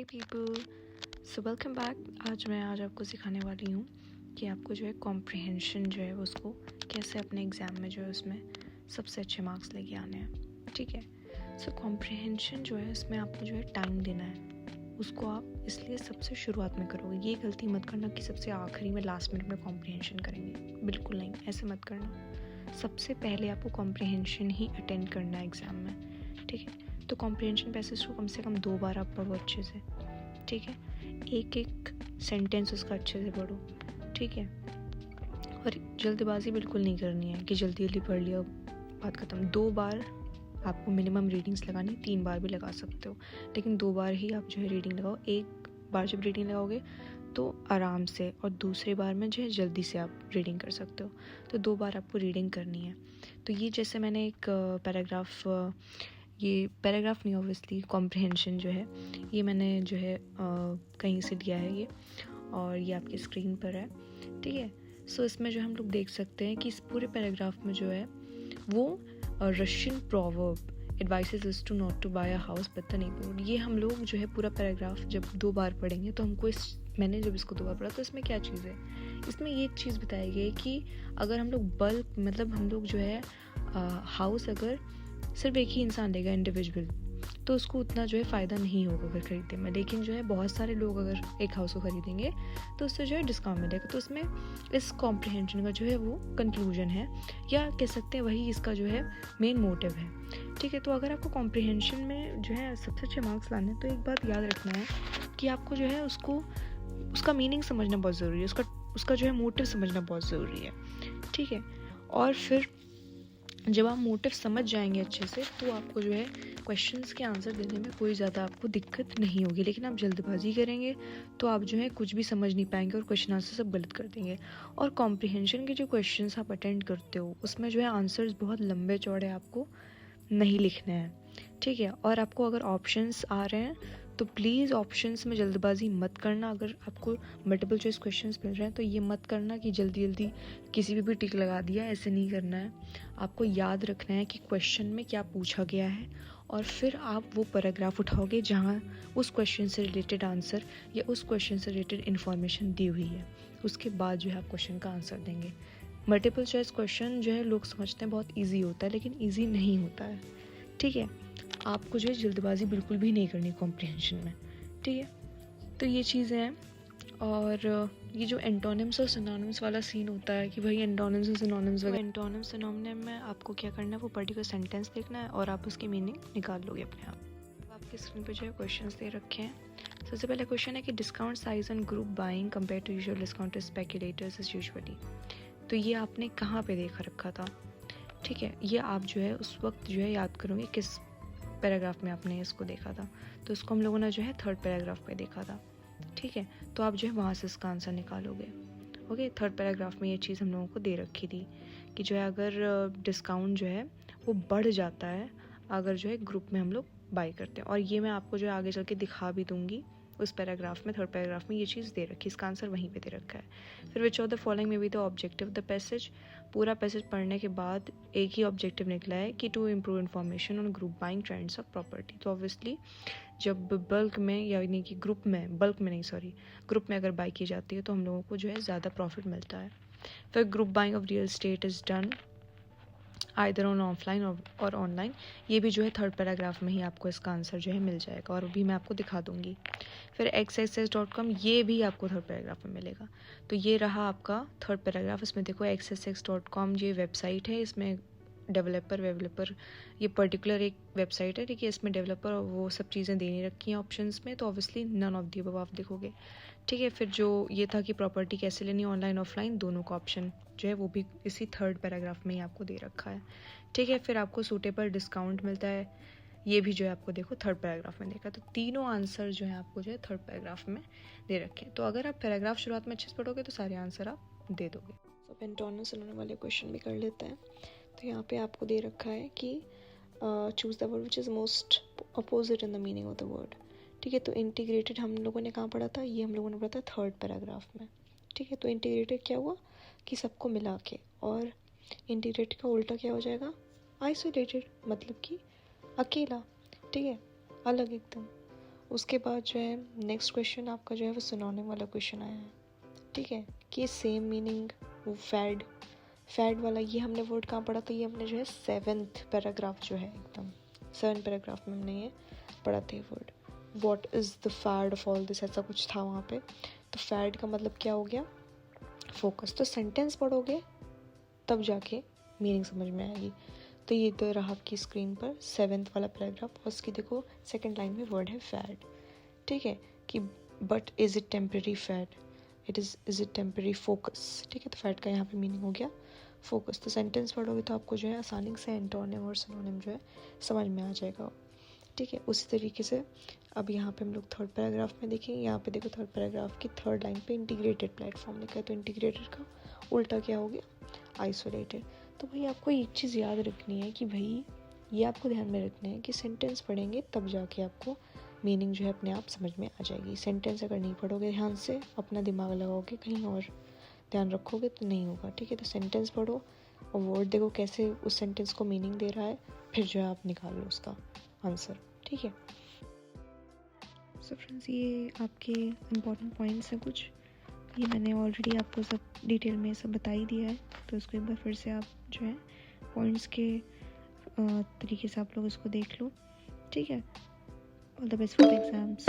People, so welcome back. मैं आज आपको सिखाने वाली हूँ कि आपको जो है कॉम्प्रिहेंशन जो है उसको कैसे अपने एग्ज़ाम में जो है उसमें सबसे अच्छे मार्क्स लेके आने हैं। ठीक है, सो कॉम्प्रिहेंशन जो है इसमें आपको जो है टाइम देना है। उसको आप इसलिए सबसे शुरुआत में करोगे। ये गलती मत करना कि सबसे आखिरी में लास्ट मिनट में कॉम्प्रिहेंशन करेंगे, बिल्कुल नहीं, ऐसे मत करना। सबसे पहले आपको कॉम्प्रिहेंशन ही अटेंड करना है एग्ज़ाम में। ठीक है, तो कॉम्प्रिहेंशन पैसेज को कम से कम 2 बार आप पढ़ो अच्छे से। ठीक है, एक एक सेंटेंस उसका अच्छे से पढ़ो। ठीक है, और जल्दबाजी बिल्कुल नहीं करनी है कि जल्दी जल्दी पढ़ लिया बात ख़त्म। 2 बार आपको मिनिमम रीडिंग्स लगानी, 3 बार भी लगा सकते हो, लेकिन 2 बार ही आप जो है रीडिंग लगाओ। एक बार जब रीडिंग लगाओगे तो आराम से, और दूसरी बार में जो है जल्दी से आप रीडिंग कर सकते हो। तो 2 बार आपको रीडिंग करनी है। तो ये जैसे मैंने एक ये पैराग्राफ नहीं, ऑब्वियसली कॉम्प्रिहेंशन जो है ये मैंने जो है कहीं से लिया है ये, और ये आपकी स्क्रीन पर है। ठीक है, सो इसमें जो हम लोग देख सकते हैं कि इस पूरे पैराग्राफ में जो है वो Russian proverb advises is to not to buy a house but the neighbourhood, ये हम लोग जो है पूरा पैराग्राफ जब 2 बार पढ़ेंगे तो हमको मैंने जब इसको 2 बार पढ़ा तो इसमें क्या चीज़ है, इसमें ये चीज़ बताई गई कि अगर हम लोग बल्क मतलब हम लोग जो है हाउस अगर सिर्फ एक ही इंसान लेगा इंडिविजुअल, तो उसको उतना जो है फ़ायदा नहीं होगा अगर खरीदने में। लेकिन जो है बहुत सारे लोग अगर एक हाउस को खरीदेंगे तो उससे जो है डिस्काउंट मिलेगा। तो उसमें इस कॉम्प्रिहेंशन का जो है वो कंक्लूजन है, या कह सकते हैं वही इसका जो है मेन मोटिव है। ठीक है, तो अगर आपको कॉम्प्रिहेंशन में जो है सबसे अच्छे मार्क्स लाने हैं तो एक बात याद रखना है कि आपको जो है उसका मीनिंग समझना बहुत ज़रूरी है, उसका जो है मोटिव समझना बहुत ज़रूरी है। ठीक है, और फिर जब आप मोटिव समझ जाएंगे अच्छे से तो आपको जो है क्वेश्चंस के आंसर देने में कोई ज़्यादा आपको दिक्कत नहीं होगी। लेकिन आप जल्दबाजी करेंगे तो आप जो है कुछ भी समझ नहीं पाएंगे और क्वेश्चन आंसर सब गलत कर देंगे। और कॉम्प्रिहेंशन के जो क्वेश्चंस आप अटेंड करते हो उसमें जो है आंसर्स बहुत लंबे चौड़े आपको नहीं लिखने हैं। ठीक है, और आपको अगर ऑप्शंस आ रहे हैं तो प्लीज़ ऑप्शंस में जल्दबाजी मत करना। अगर आपको मल्टीपल चॉइस क्वेश्चंस मिल रहे हैं तो ये मत करना कि जल्दी जल्दी किसी भी टिक लगा दिया, ऐसे नहीं करना है। आपको याद रखना है कि क्वेश्चन में क्या पूछा गया है, और फिर आप वो पैराग्राफ उठाओगे जहाँ उस क्वेश्चन से रिलेटेड आंसर या उस क्वेश्चन से रिलेटेड इन्फॉर्मेशन दी हुई है। उसके बाद जो है आप क्वेश्चन का आंसर देंगे। मल्टीपल चॉइस क्वेश्चन जो है लोग समझते हैं बहुत ईजी होता है, लेकिन ईजी नहीं होता है। ठीक है, आपको जो है जल्दबाजी बिल्कुल भी नहीं करनी कॉम्प्रिहेंशन में। ठीक है, तो ये चीज़ें हैं। और ये जो एंटोनिम्स और सिनोनिम्स वाला सीन होता है कि भाई एंटोनिम्स और सिनोनिम्स वगैरह, एंटोनिम सिनोनिम में आपको क्या करना है, वो पर्टिकुलर सेंटेंस देखना है और आप उसकी मीनिंग निकाल लोगे अपने आप। आपके स्क्रीन पे जो है क्वेश्चंस दे रखे हैं। सबसे पहला क्वेश्चन है कि discount size on group buying compare to usual discount speculators is usually. तो ये आपने कहाँ पे देखा रखा था? ठीक है, ये आप जो है उस वक्त जो है याद करोगे किस पैराग्राफ में आपने इसको देखा था। तो इसको हम लोगों ने जो है 3rd पैराग्राफ पे देखा था। ठीक है, तो आप जो है वहाँ से इसका आंसर निकालोगे। ओके, 3rd पैराग्राफ में ये चीज़ हम लोगों को दे रखी थी कि जो है अगर डिस्काउंट जो है वो बढ़ जाता है अगर जो है ग्रुप में हम लोग बाई करते हैं। और ये मैं आपको जो है आगे चल के दिखा भी दूंगी उस पैराग्राफ में। 3rd पैराग्राफ में ये चीज़ दे रखी है, इसका आंसर वहीं पे दे रखा है। फिर विच ऑफ द फॉलोइंग में भी द ऑब्जेक्टिव द पैसेज। पूरा पैसेज पढ़ने के बाद एक ही ऑब्जेक्टिव निकला है कि to improve information on group buying trends of property. तो ऑब्वियसली जब बल्क में, यानी कि ग्रुप में अगर बाई की जाती है तो हम लोगों को जो है ज़्यादा प्रॉफिट मिलता है। फिर group buying of real estate is done either on offline और ऑनलाइन। ये भी जो है 3rd पैराग्राफ में ही आपको इसका आंसर जो है मिल जाएगा, और भी मैं आपको दिखा दूंगी। फिर xxx.com, ये भी आपको 3rd पैराग्राफ में मिलेगा। तो ये रहा आपका 3rd पैराग्राफ। इसमें देखो xxx.com ये वेबसाइट है, इसमें डेवलपर ये पर्टिकुलर एक वेबसाइट है। देखिए इसमें डेवलपर और वो सब चीज़ें देनी रखी हैं ऑप्शंस में, तो obviously none of the above आप देखोगे। ठीक है, फिर जो ये था कि प्रॉपर्टी कैसे लेनी ऑनलाइन ऑफलाइन दोनों का ऑप्शन जो है वो भी इसी 3rd पैराग्राफ में ही आपको दे रखा है। ठीक है, फिर आपको सूटेबल डिस्काउंट मिलता है, ये भी जो है आपको देखो 3rd पैराग्राफ में देखा। तो तीनों आंसर जो है आपको जो है 3rd पैराग्राफ में दे रखे हैं। तो अगर आप पैराग्राफ शुरुआत में अच्छे से पढ़ोगे तो सारे आंसर आप दे दोगे। तो एंटोनिम सिनोनिम वाले क्वेश्चन भी कर लेते हैं। तो यहाँ पे आपको दे रखा है कि choose the word which is most opposite in the meaning of the word. ठीक है, तो इंटीग्रेटेड हम लोगों ने कहाँ पढ़ा था, ये हम लोगों ने पढ़ा था 3rd पैराग्राफ में। ठीक है, तो इंटीग्रेटेड क्या हुआ कि सबको मिला के, और इंटीग्रेटेड का उल्टा क्या हो जाएगा, आइसोलेटेड, मतलब कि अकेला। ठीक है, अलग एकदम। उसके बाद जो है नेक्स्ट क्वेश्चन आपका जो है वो सिनोनिम वाला क्वेश्चन आया है, ठीक है, कि सेम मीनिंग, वो फैड वाला, ये हमने वर्ड कहाँ पढ़ा था, ये हमने जो है 7th पैराग्राफ जो है एकदम 7th पैराग्राफ में हमने ये पढ़ा था word, what is the fad of all this, ऐसा कुछ था वहाँ पे। तो फैड का मतलब क्या हो गया, फोकस। तो सेंटेंस पढ़ोगे तब जाके मीनिंग समझ में आएगी। तो ये तो रहा आपकी स्क्रीन पर 7th वाला पैराग्राफ, और उसकी देखो सेकंड लाइन में वर्ड है फैड, ठीक है, कि but is it temporary fad, is it temporary focus, ठीक है। तो फैड का यहाँ पे मीनिंग हो गया फोकस। तो सेंटेंस पढ़ोगे तो आपको जो है आसानी से एंटोनिम और सिनोनिम जो है समझ में आ जाएगा, ठीक है। उसी तरीके से अब यहाँ पे हम लोग थर्ड पैराग्राफ में देखेंगे। यहाँ पे देखो थर्ड पैराग्राफ की थर्ड लाइन पे इंटीग्रेटेड प्लेटफॉर्म लिखा है, तो इंटीग्रेटेड का उल्टा क्या हो गया, आइसोलेटेड। तो भाई आपको एक चीज़ याद रखनी है कि भाई ये आपको ध्यान में रखना है कि सेंटेंस पढ़ेंगे तब जाके आपको मीनिंग जो है अपने आप समझ में आ जाएगी। सेंटेंस अगर नहीं पढ़ोगे ध्यान से, अपना दिमाग लगाओगे कहीं और ध्यान रखोगे तो नहीं होगा, ठीक है। तो सेंटेंस पढ़ो और वर्ड देखो कैसे उस सेंटेंस को मीनिंग दे रहा है, फिर जो है आप निकाल लो उसका आंसर, ठीक है। सो फ्रेंड्स, ये आपके इम्पोर्टेंट पॉइंट्स हैं कुछ, ये मैंने ऑलरेडी आपको सब डिटेल में सब बता ही दिया है। तो इसको एक बार फिर से आप जो है पॉइंट्स के तरीके से आप लोग इसको देख लो, ठीक है। All the best for the exams.